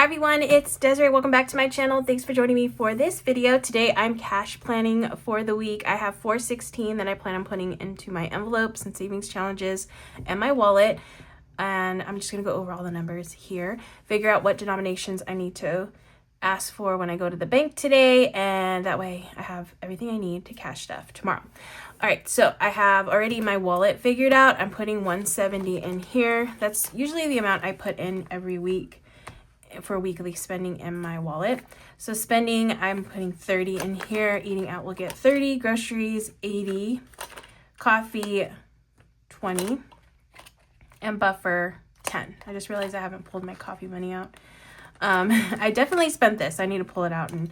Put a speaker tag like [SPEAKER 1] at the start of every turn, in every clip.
[SPEAKER 1] everyone, it's Desiree. Welcome back to my channel. Thanks for joining me for this video. Today I'm cash planning for the week. I have $416 that I plan on putting into my envelopes and savings challenges and my wallet. And I'm just gonna go over all the numbers here, figure out what denominations I need to ask for when I go to the bank today, and that way I have everything I need to cash stuff tomorrow. All right, so I have already my wallet figured out. I'm putting $170 in here. That's usually the amount I put in every week for weekly spending in my wallet. So spending, I'm putting $30 in here. Eating out will get $30, groceries $80, coffee $20, and buffer $10. I just realized I haven't pulled my coffee money out. I definitely spent this. I need to pull it out and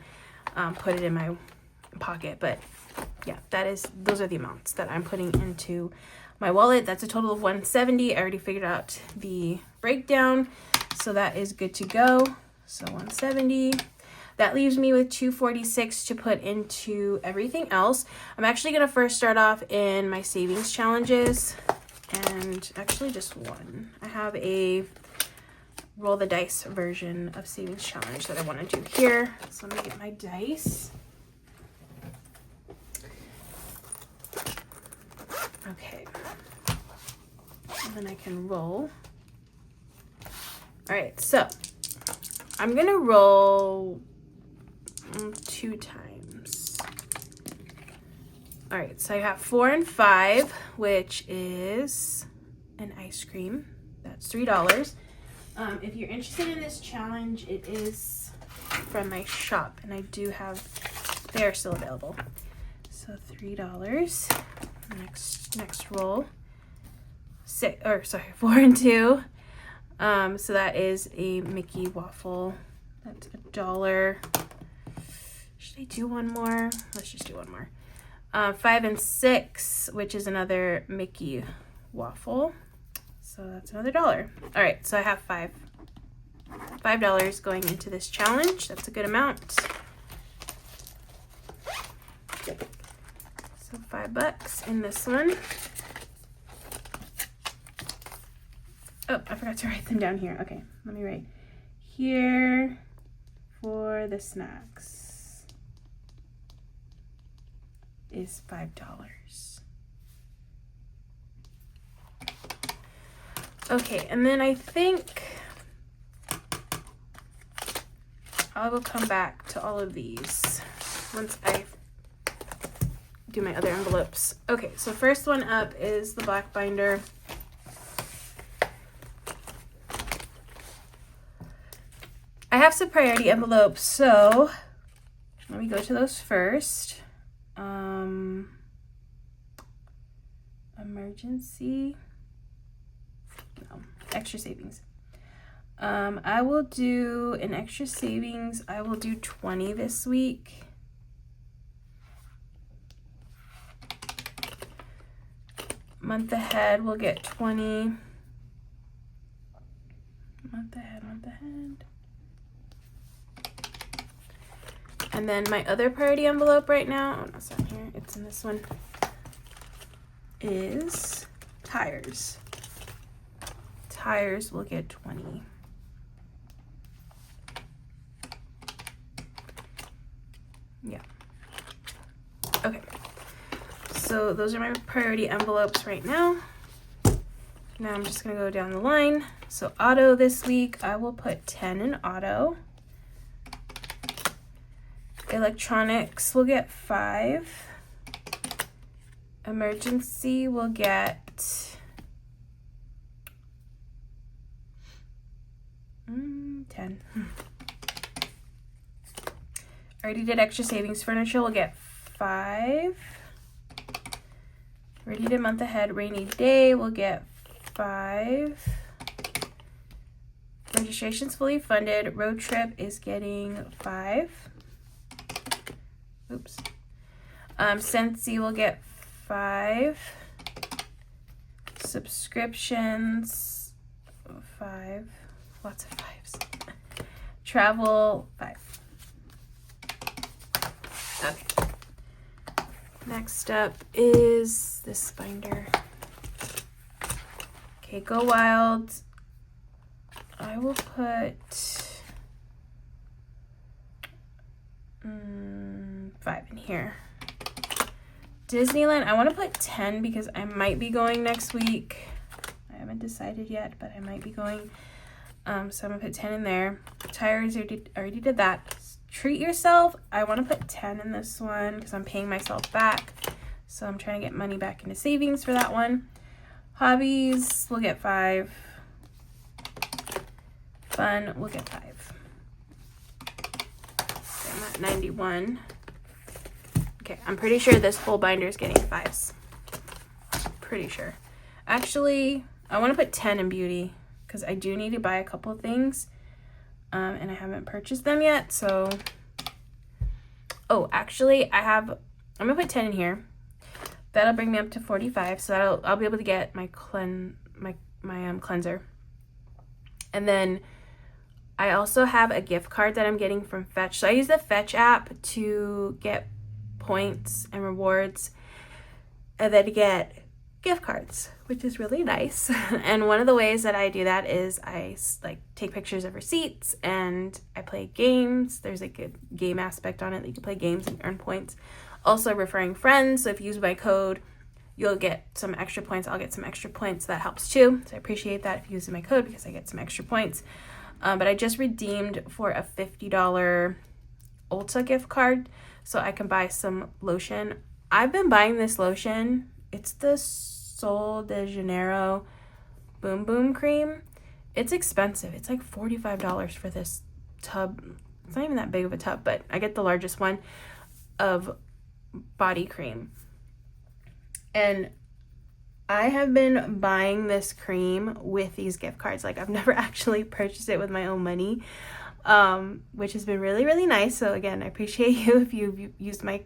[SPEAKER 1] put it in my pocket, but yeah, those are the amounts that I'm putting into my wallet. That's a total of $170. I already figured out the breakdown, so that is good to go. So $170. That leaves me with $246 to put into everything else. I'm actually going to first start off in my savings challenges, and actually just one. I have a roll the dice version of savings challenge that I want to do here. So let me get my dice. Okay. And then I can roll. All right, so I'm gonna roll 2 times. All right, so I have 4 and 5, which is an ice cream. That's $3. If you're interested in this challenge, it is from my shop, and I do have, they are still available. So $3. Next roll. 4 and 2. So that is a Mickey waffle. That's $1. Should I do one more? Let's just do one more. 5 and 6, which is another Mickey waffle. So that's another $1. All right, so I have $5 going into this challenge. That's a good amount. So $5 in this one. Oh, I forgot to write them down here. Okay, let me write here for the snacks is $5. Okay, and then I think I will come back to all of these once I do my other envelopes. Okay, so first one up is the black binder. I have some priority envelopes, so let me go to those first. Emergency. No, extra savings. I will do an extra savings. I will do 20 this week. Month ahead, we'll get 20. Month ahead. And then my other priority envelope right now, oh no, it's not here, it's in this one, is tires. Tires will get 20. Yeah. Okay. So those are my priority envelopes right now. Now I'm just gonna go down the line. So auto this week, I will put 10 in auto. Electronics will get 5. Emergency will get 10. Already did extra savings. Furniture will get 5. Already did month ahead. Rainy day will get 5. Registration's fully funded. Road trip is getting 5. Oops. Scentsy will get 5. Subscriptions 5. Lots of 5s. Travel 5. Okay. Next up is this binder. Okay, Go Wild. I will put 5 in here. Disneyland, I want to put 10 because I might be going next week. I haven't decided yet, but I might be going. So I'm going to put 10 in there. Tires, already did that. Treat yourself, I want to put 10 in this one because I'm paying myself back. So I'm trying to get money back into savings for that one. Hobbies, we'll get 5. Fun, we'll get 5. Okay, I'm at 91. Okay, I'm pretty sure this whole binder is getting 5s. Pretty sure. Actually, I want to put 10 in beauty because I do need to buy a couple of things. And I haven't purchased them yet, so. Oh, actually, I'm gonna put 10 in here. That'll bring me up to 45, so I'll be able to get my cleanser. And then I also have a gift card that I'm getting from Fetch. So I use the Fetch app to get points and rewards, and then to get gift cards, which is really nice. And one of the ways that I do that is I take pictures of receipts and I play games. There's a good game aspect on it that you can play games and earn points. Also referring friends, so if you use my code, you'll get some extra points. I'll get some extra points. That helps too, so I appreciate that if you use my code because I get some extra points. But I just redeemed for a $50 Ulta gift card so I can buy some lotion. I've been buying this lotion. It's the Sol de Janeiro Boom Boom Cream. It's expensive. It's like $45 for this tub. It's not even that big of a tub, but I get the largest one of body cream. And I have been buying this cream with these gift cards. Like, I've never actually purchased it with my own money, which has been really, really nice. So again, I appreciate you if you've used my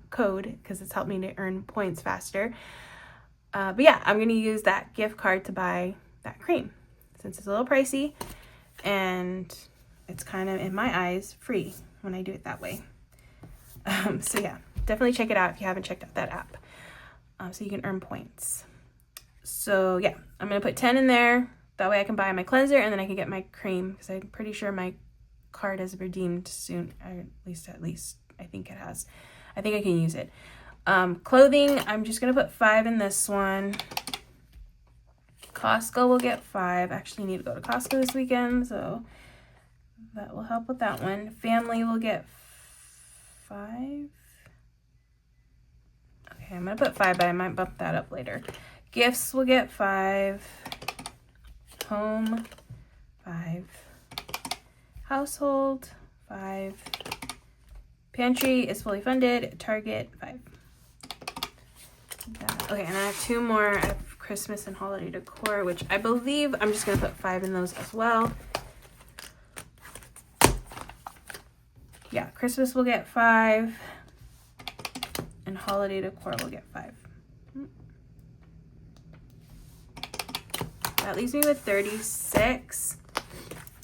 [SPEAKER 1] code because it's helped me to earn points faster. But yeah, I'm going to use that gift card to buy that cream since it's a little pricey and it's kind of, in my eyes, free when I do it that way. So yeah, definitely check it out if you haven't checked out that app. So you can earn points. So yeah, I'm going to put 10 in there. That way I can buy my cleanser and then I can get my cream because I'm pretty sure my card is redeemed soon. At least I think it has. I think I can use it. Clothing, I'm just going to put 5 in this one. Costco will get 5. I actually need to go to Costco this weekend, so that will help with that one. Family will get 5. Okay, I'm going to put 5, but I might bump that up later. Gifts will get 5. Home, 5. Household, 5. Pantry is fully funded. Target, 5. Okay, and I have 2 more. I have Christmas and holiday decor, which I believe I'm just going to put 5 in those as well. Yeah, Christmas will get 5. And holiday decor will get 5. That leaves me with 36.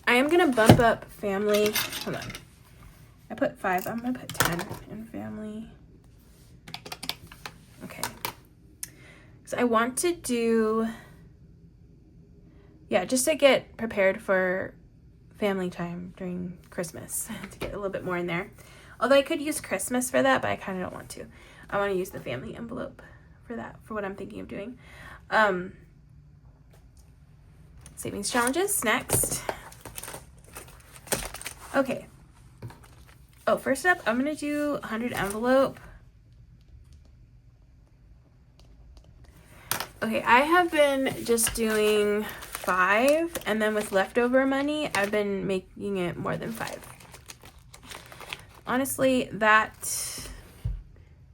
[SPEAKER 1] I am going to bump up family. Hold on. I put 5. I'm going to put 10 in family. Okay. So I want to do, yeah, just to get prepared for family time during Christmas to get a little bit more in there. Although I could use Christmas for that, but I kind of don't want to. I want to use the family envelope for that, for what I'm thinking of doing. Savings challenges next. Okay. Oh, first up, I'm going to do 100 envelope. Okay, I have been just doing 5, and then with leftover money, I've been making it more than 5. Honestly, that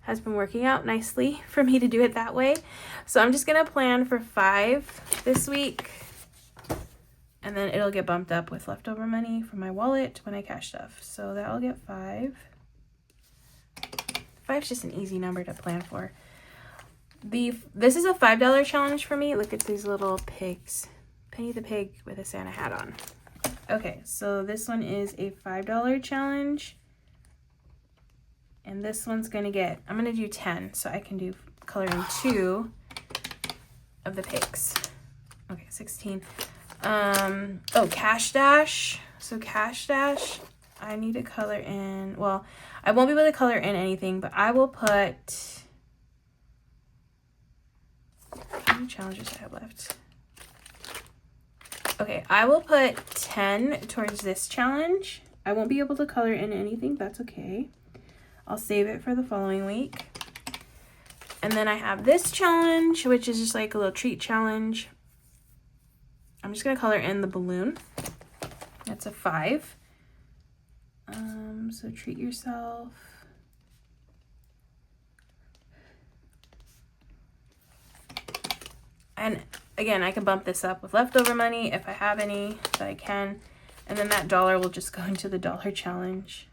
[SPEAKER 1] has been working out nicely for me to do it that way. So I'm just going to plan for 5 this week, and then it'll get bumped up with leftover money from my wallet when I cash stuff. So that'll get 5. 5 is just an easy number to plan for. This is a $5 challenge for me. Look at these little pigs. Penny the pig with a Santa hat on. Okay, so this one is a $5 challenge. And this one's going to get, I'm going to do 10, so I can do coloring 2 of the pigs. Okay, 16. Oh, Cash Dash. So Cash Dash, I need to color in, well, I won't be able to color in anything, but I will put, how many challenges I have left? Okay, I will put 10 towards this challenge. I won't be able to color in anything, that's okay. I'll save it for the following week. And then I have this challenge, which is just like a little treat challenge. I'm just gonna color in the balloon. That's a 5. So treat yourself. And again, I can bump this up with leftover money if I have any that I can. And then that $1 will just go into the dollar challenge.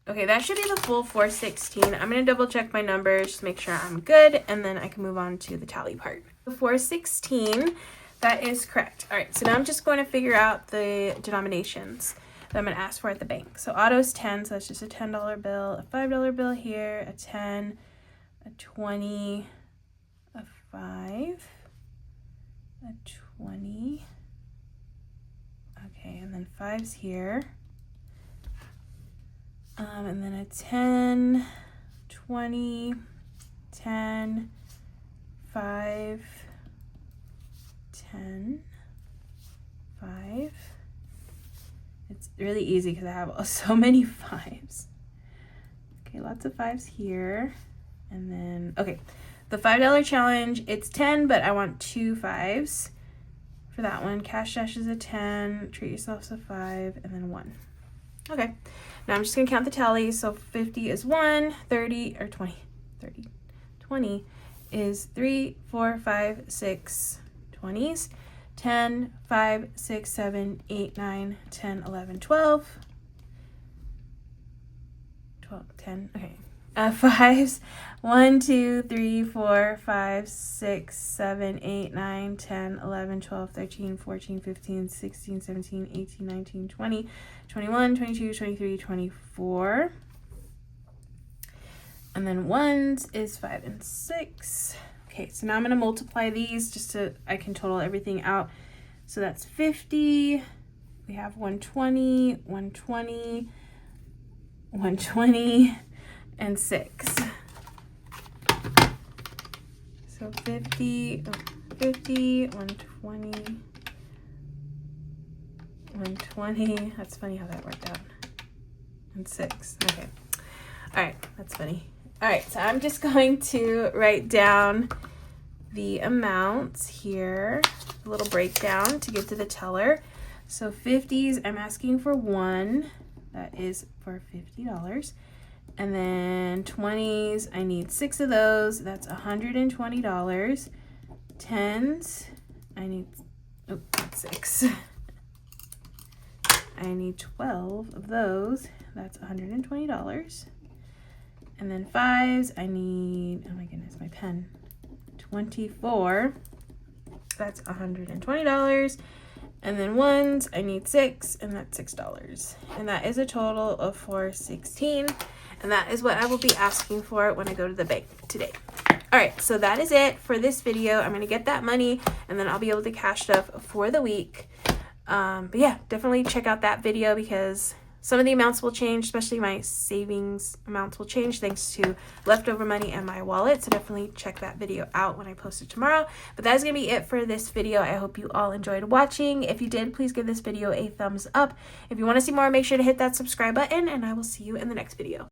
[SPEAKER 1] Okay, that should be the full 416. I'm going to double check my numbers, just make sure I'm good, and then I can move on to the tally part. The 416, that is correct. All right, so now I'm just going to figure out the denominations that I'm going to ask for at the bank. So auto's 10, so that's just a $10 bill, a $5 bill here, a 10, a 20, a 5, a 20. Okay, and then 5's here. And then a 10, 20, 10, 5, 10, 5. It's really easy because I have so many 5s. Okay, lots of 5s here. And then, okay, the $5 challenge, it's 10, but I want 2 5s for that one. Cash dash is a 10, treat yourself is a 5, and then 1. Okay, now I'm just gonna count the tally. So 50 is 1, 30, or 20, 30, 20 is 3, 4, 5, 6 20s, 10, 5, 6, 7, 8, 9, 10, 11, 12, 10, okay. 5s, 1, 2, 3, 4, 5, 6, 7, 8, 9, 10, 11, 12, 13, 14, 15, 16, 17, 18, 19, 20, 21, 22, 23, 24. And then 1s is 5 and 6. Okay, so now I'm going to multiply these just so I can total everything out. So that's 50. We have 120, 120, 120. And 6. So 50, 50, 120, 120. That's funny how that worked out. And 6. Okay. All right. That's funny. All right. So I'm just going to write down the amounts here, a little breakdown to give to the teller. So 50s, I'm asking for 1. That is for $50. And then 20s, I need 6 of those. That's $120. 10s, I need 6. I need 12 of those. That's $120. And then 5s, I need, oh my goodness, my pen. 24. That's $120. And then 1s, I need 6, and that's $6. And that is a total of $416. And that is what I will be asking for when I go to the bank today. All right, so that is it for this video. I'm going to get that money, and then I'll be able to cash stuff for the week. But yeah, definitely check out that video because some of the amounts will change, especially my savings amounts will change thanks to leftover money and my wallet. So definitely check that video out when I post it tomorrow. But that is going to be it for this video. I hope you all enjoyed watching. If you did, please give this video a thumbs up. If you want to see more, make sure to hit that subscribe button, and I will see you in the next video.